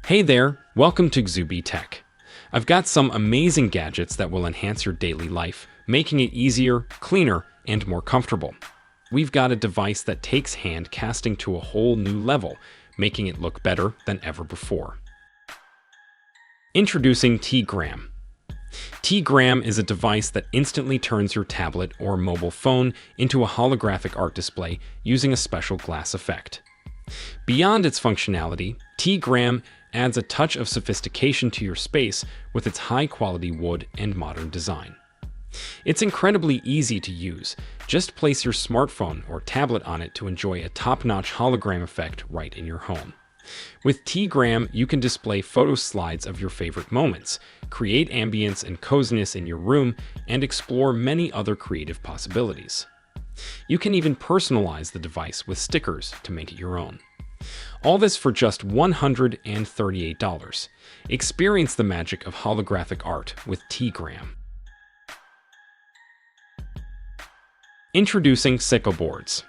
Hey there, welcome to Xubii Tech. I've got some amazing gadgets that will enhance your daily life, making it easier, cleaner, and more comfortable. We've got a device that takes hand casting to a whole new level, making it look better than ever before. Introducing T-Gram. T-Gram is a device that instantly turns your tablet or mobile phone into a holographic art display using a special glass effect. Beyond its functionality, T-Gram adds a touch of sophistication to your space with its high-quality wood and modern design. It's incredibly easy to use. Just place your smartphone or tablet on it to enjoy a top-notch hologram effect right in your home. With T-Gram, you can display photo slides of your favorite moments, create ambience and coziness in your room, and explore many other creative possibilities. You can even personalize the device with stickers to make it your own. All this for just $138. Experience the magic of holographic art with T-Gram. Introducing SipaBoards.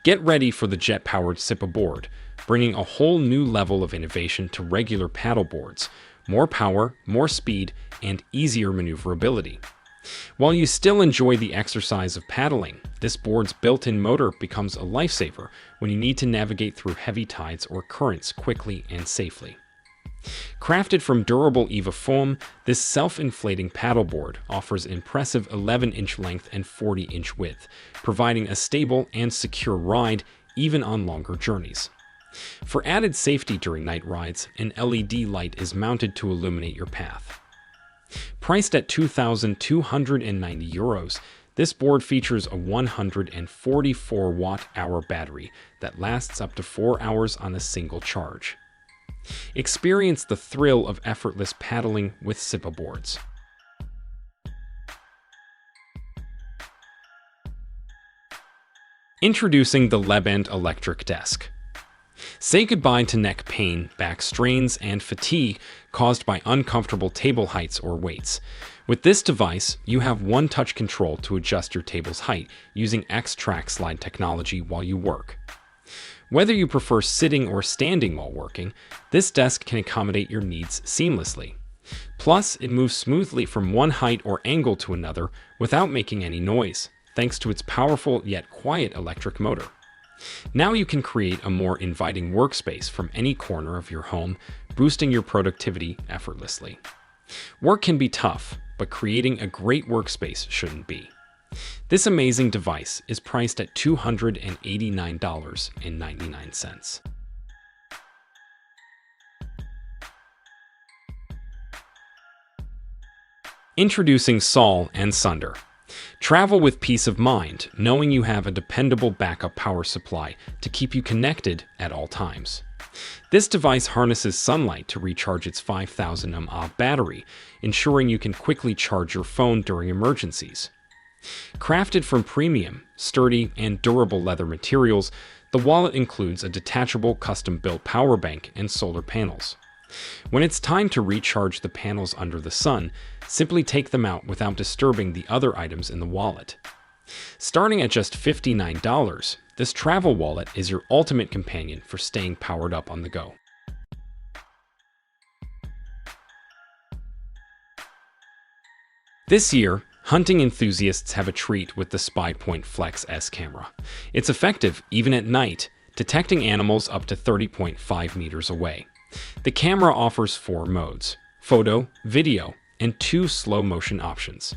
Get ready for the jet-powered SipaBoard, bringing a whole new level of innovation to regular paddleboards, more power, more speed, and easier maneuverability. While you still enjoy the exercise of paddling, this board's built-in motor becomes a lifesaver when you need to navigate through heavy tides or currents quickly and safely. Crafted from durable EVA foam, this self-inflating paddleboard offers an impressive 11-inch length and 40-inch width, providing a stable and secure ride even on longer journeys. For added safety during night rides, an LED light is mounted to illuminate your path. Priced at €2,290, this board features a 144 watt-hour battery that lasts up to 4 hours on a single charge. Experience the thrill of effortless paddling with SipaBoards. Introducing the Leband electric desk. Say goodbye to neck pain, back strains, and fatigue caused by uncomfortable table heights or weights. With this device, you have one-touch control to adjust your table's height using X-Track slide technology while you work. Whether you prefer sitting or standing while working, this desk can accommodate your needs seamlessly. Plus, it moves smoothly from one height or angle to another without making any noise, thanks to its powerful yet quiet electric motor. Now you can create a more inviting workspace from any corner of your home, boosting your productivity effortlessly. Work can be tough, but creating a great workspace shouldn't be. This amazing device is priced at $289.99. Introducing Sol And Sonder. Travel with peace of mind, knowing you have a dependable backup power supply to keep you connected at all times. This device harnesses sunlight to recharge its 5,000 mAh battery, ensuring you can quickly charge your phone during emergencies. Crafted from premium, sturdy, and durable leather materials, the wallet includes a detachable custom-built power bank and solar panels. When it's time to recharge the panels under the sun, simply take them out without disturbing the other items in the wallet. Starting at just $59, this travel wallet is your ultimate companion for staying powered up on the go. This year, hunting enthusiasts have a treat with the SpyPoint Flex S camera. It's effective even at night, detecting animals up to 30.5 meters away. The camera offers 4 modes: photo, video, and 2 slow-motion options.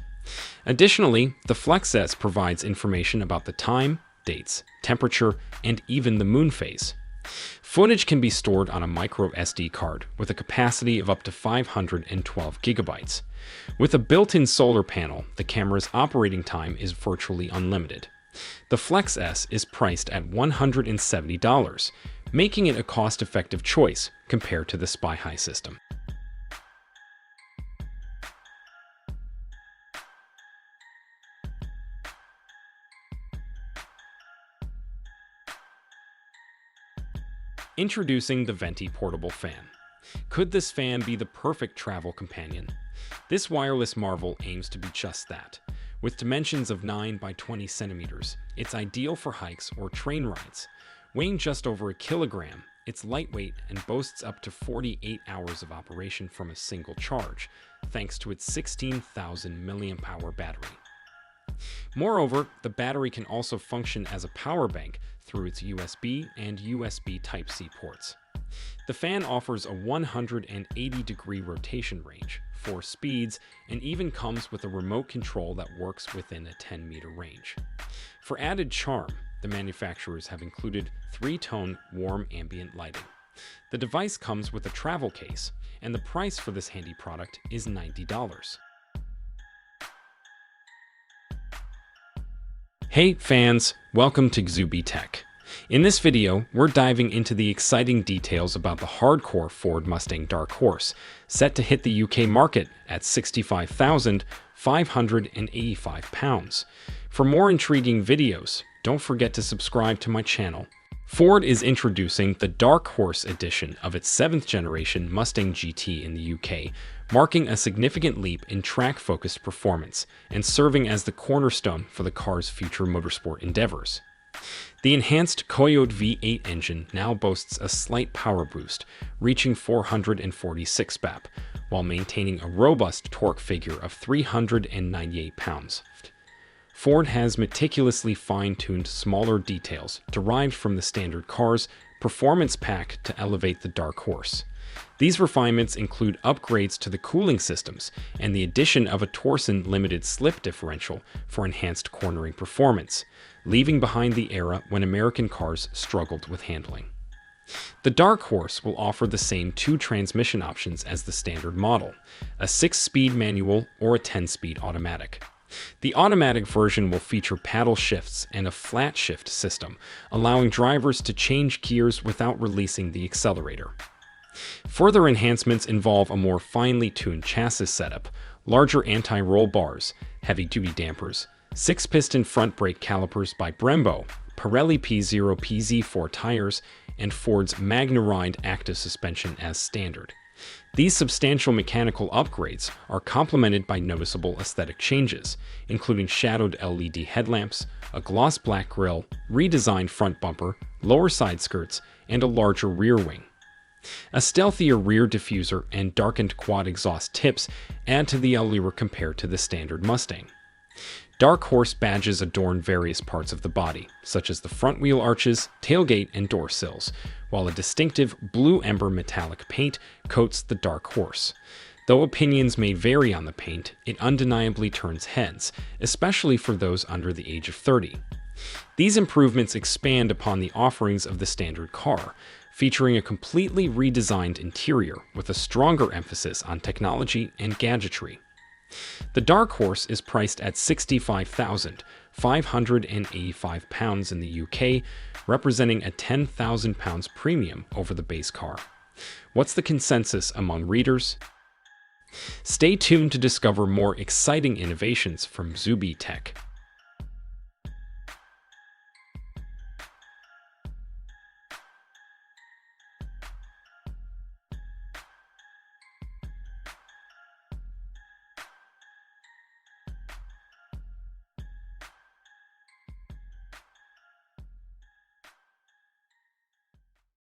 Additionally, the Flex S provides information about the time, dates, temperature, and even the moon phase. Footage can be stored on a micro SD card with a capacity of up to 512 gigabytes. With a built-in solar panel, the camera's operating time is virtually unlimited. The Flex S is priced at $170, making it a cost-effective choice compared to the SpyHi system. Introducing the Venty Portable Fan. Could this fan be the perfect travel companion? This wireless marvel aims to be just that. With dimensions of 9 by 20 centimeters, it's ideal for hikes or train rides. Weighing just over a kilogram, It's lightweight and boasts up to 48 hours of operation from a single charge, thanks to its 16,000 mAh battery. Moreover, the battery can also function as a power bank through its USB and USB Type-C ports. The fan offers a 180-degree rotation range, 4 speeds, and even comes with a remote control that works within a 10-meter range. For added charm, the manufacturers have included 3-tone warm ambient lighting. The device comes with a travel case, and the price for this handy product is $90. Hey fans, welcome to Xubii Tech. In this video, we're diving into the exciting details about the hardcore Ford Mustang Dark Horse, set to hit the UK market at £65,585. For more intriguing videos, don't forget to subscribe to my channel. Ford is introducing the Dark Horse edition of its 7th generation Mustang GT in the UK, marking a significant leap in track-focused performance and serving as the cornerstone for the car's future motorsport endeavors. The enhanced Coyote V8 engine now boasts a slight power boost, reaching 446 bp, while maintaining a robust torque figure of 398 pounds. Ford has meticulously fine-tuned smaller details derived from the standard car's performance pack to elevate the Dark Horse. These refinements include upgrades to the cooling systems and the addition of a Torsen limited slip differential for enhanced cornering performance, leaving behind the era when American cars struggled with handling. The Dark Horse will offer the same 2 transmission options as the standard model, a 6-speed manual or a 10-speed automatic. The automatic version will feature paddle shifts and a flat shift system, allowing drivers to change gears without releasing the accelerator. Further enhancements involve a more finely tuned chassis setup, larger anti-roll bars, heavy-duty dampers, 6-piston front brake calipers by Brembo, Pirelli P0 PZ4 tires, and Ford's MagneRide active suspension as standard. These substantial mechanical upgrades are complemented by noticeable aesthetic changes, including shadowed LED headlamps, a gloss black grille, redesigned front bumper, lower side skirts, and a larger rear wing. A stealthier rear diffuser and darkened quad exhaust tips add to the allure compared to the standard Mustang. Dark Horse badges adorn various parts of the body, such as the front wheel arches, tailgate, and door sills, while a distinctive blue ember metallic paint coats the Dark Horse. Though opinions may vary on the paint, it undeniably turns heads, especially for those under the age of 30. These improvements expand upon the offerings of the standard car, featuring a completely redesigned interior with a stronger emphasis on technology and gadgetry. The Dark Horse is priced at £65,585 in the UK, representing a £10,000 premium over the base car. What's the consensus among readers? Stay tuned to discover more exciting innovations from Xubii Tech.